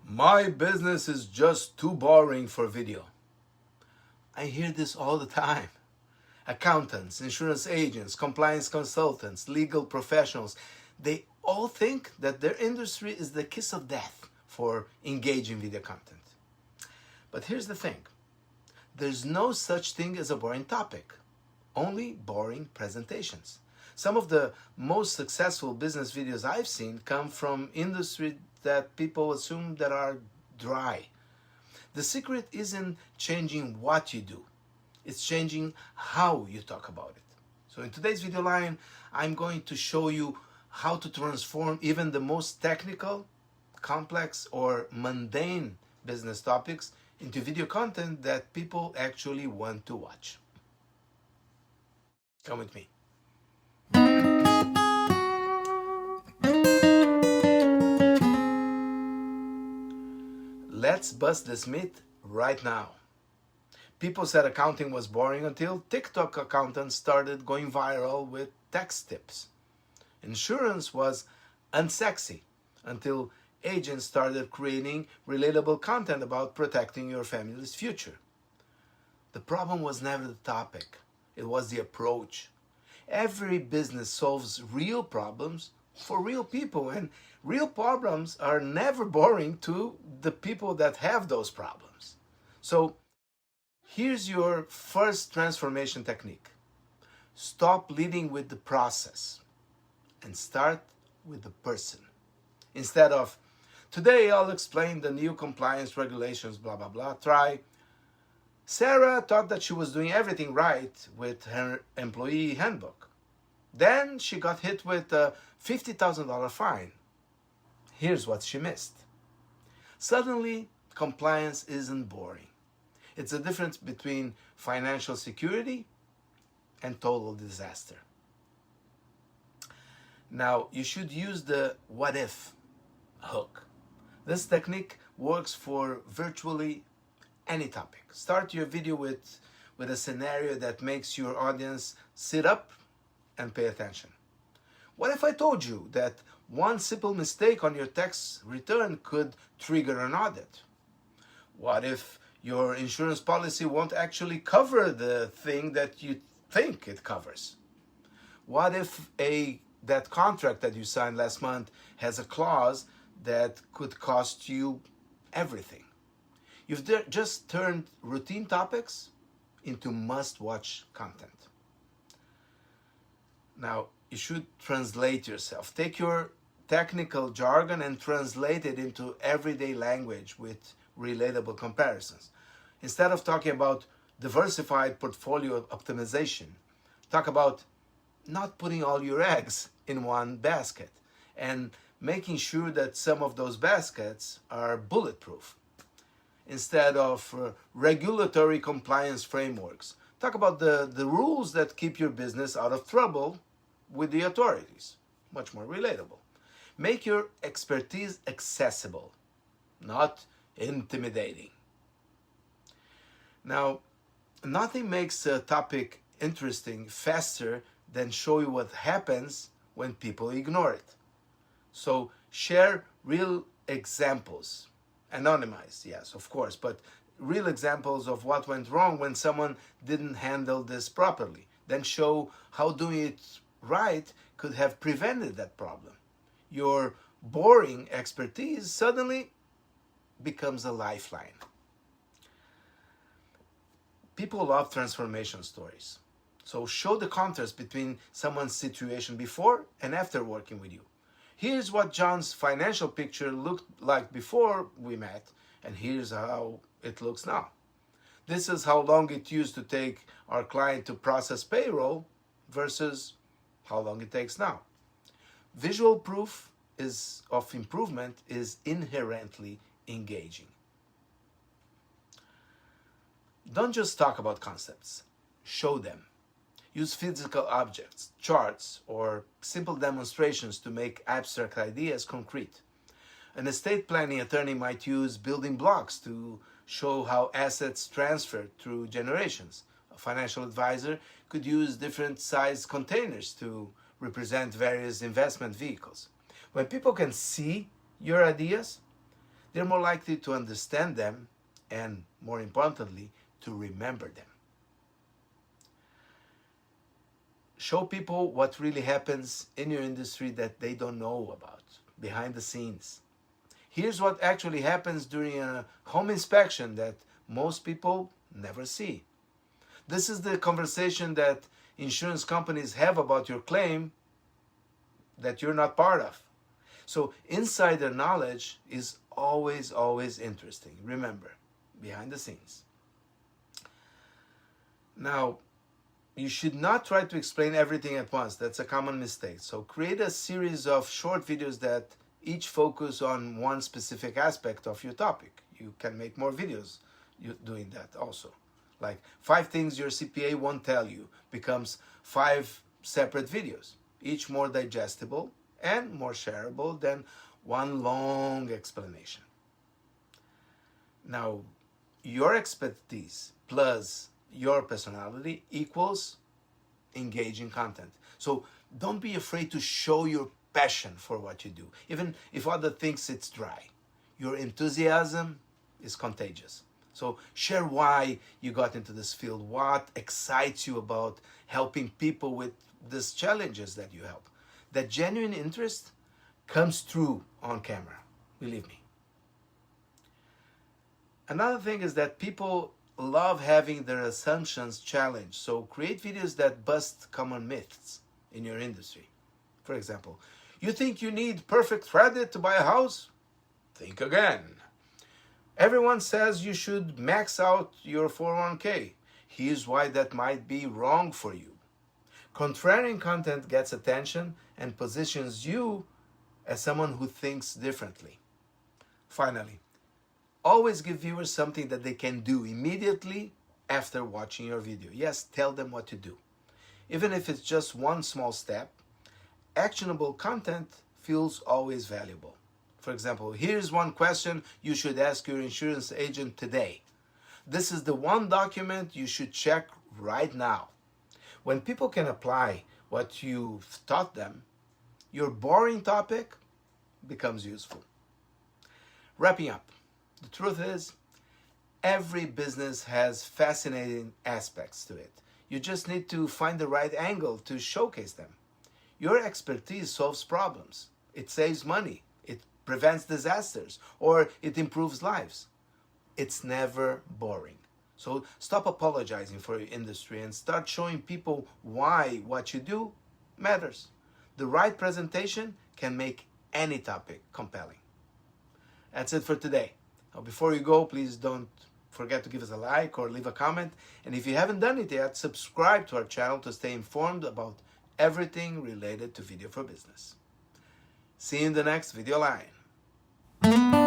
My business is just too boring for video. I hear this all the time. Accountants, insurance agents, compliance consultants, legal professionals, they all think that their industry is the kiss of death for engaging video content. But here's the thing. There's no such thing as a boring topic, only boring presentations. Some of the most successful business videos I've seen come from industry that people assume that are dry. The secret isn't changing what you do, it's changing how you talk about it. So in today's video line, I'm going to show you how to transform even the most technical, complex, or mundane business topics into video content that people actually want to watch. Come with me. Let's bust this myth right now. People said accounting was boring until TikTok accountants started going viral with tax tips. Insurance was unsexy until agents started creating relatable content about protecting your family's future. The problem was never the topic, it was the approach. Every business solves real problems for real people, and real problems are never boring to the people that have those problems. So here's your first transformation technique. Stop leading with the process and start with the person. Instead of, today I'll explain the new compliance regulations, blah, blah, blah, try, Sarah thought that she was doing everything right with her employee handbook. Then she got hit with a $50,000 fine. Here's what she missed. Suddenly, compliance isn't boring. It's the difference between financial security and total disaster. Now, you should use the what if hook. This technique works for virtually any topic. Start your video with a scenario that makes your audience sit up and pay attention. What if I told you that one simple mistake on your tax return could trigger an audit? What if your insurance policy won't actually cover the thing that you think it covers? What if that contract that you signed last month has a clause that could cost you everything? You've just turned routine topics into must-watch content. Now, you should translate yourself. Take your technical jargon and translate it into everyday language with relatable comparisons. Instead of talking about diversified portfolio optimization, talk about not putting all your eggs in one basket and making sure that some of those baskets are bulletproof. Instead of regulatory compliance frameworks, talk about the rules that keep your business out of trouble with the authorities. Much more relatable. Make your expertise accessible, not intimidating. Now, nothing makes a topic interesting faster than show you what happens when people ignore it. So share real examples. Anonymized, yes, of course, but real examples of what went wrong when someone didn't handle this properly. Then show how doing it right could have prevented that problem. Your boring expertise suddenly becomes a lifeline. People love transformation stories. So show the contrast between someone's situation before and after working with you. Here's what John's financial picture looked like before we met, and here's how it looks now. This is how long it used to take our client to process payroll versus how long it takes now. Visual proof of improvement is inherently engaging. Don't just talk about concepts, show them. Use physical objects, charts, or simple demonstrations to make abstract ideas concrete. An estate planning attorney might use building blocks to show how assets transfer through generations. A financial advisor could use different size containers to represent various investment vehicles. When people can see your ideas, they're more likely to understand them and, more importantly, to remember them. Show people what really happens in your industry that they don't know about, behind the scenes. Here's what actually happens during a home inspection that most people never see. This is the conversation that insurance companies have about your claim that you're not part of. So insider knowledge is always, always interesting. Remember, behind the scenes. Now, you should not try to explain everything at once. That's a common mistake. So create a series of short videos that each focus on one specific aspect of your topic. You can make more videos doing that also. Like 5 things your CPA won't tell you becomes 5 separate videos, each more digestible and more shareable than one long explanation. Now, your expertise plus your personality equals engaging content. So don't be afraid to show your passion for what you do, even if other thinks it's dry. Your enthusiasm is contagious. So share why you got into this field, what excites you about helping people with these challenges that you help. That genuine interest comes through on camera, believe me. Another thing is that people love having their assumptions challenged. So create videos that bust common myths in your industry. For example, you think you need perfect credit to buy a house? Think again. Everyone says you should max out your 401k. Here's why that might be wrong for you. Contrarian content gets attention and positions you as someone who thinks differently. Finally, always give viewers something that they can do immediately after watching your video. Yes, tell them what to do. Even if it's just one small step, actionable content feels always valuable. For example, here's one question you should ask your insurance agent today. This is the one document you should check right now. When people can apply what you've taught them, your boring topic becomes useful. Wrapping up, the truth is, every business has fascinating aspects to it. You just need to find the right angle to showcase them. Your expertise solves problems. It saves money. It prevents disasters, or it improves lives. It's never boring. So stop apologizing for your industry and start showing people why what you do matters. The right presentation can make any topic compelling. That's it for today. Now, before you go, please don't forget to give us a like or leave a comment. And if you haven't done it yet, subscribe to our channel to stay informed about everything related to video for business. See you in the next video line.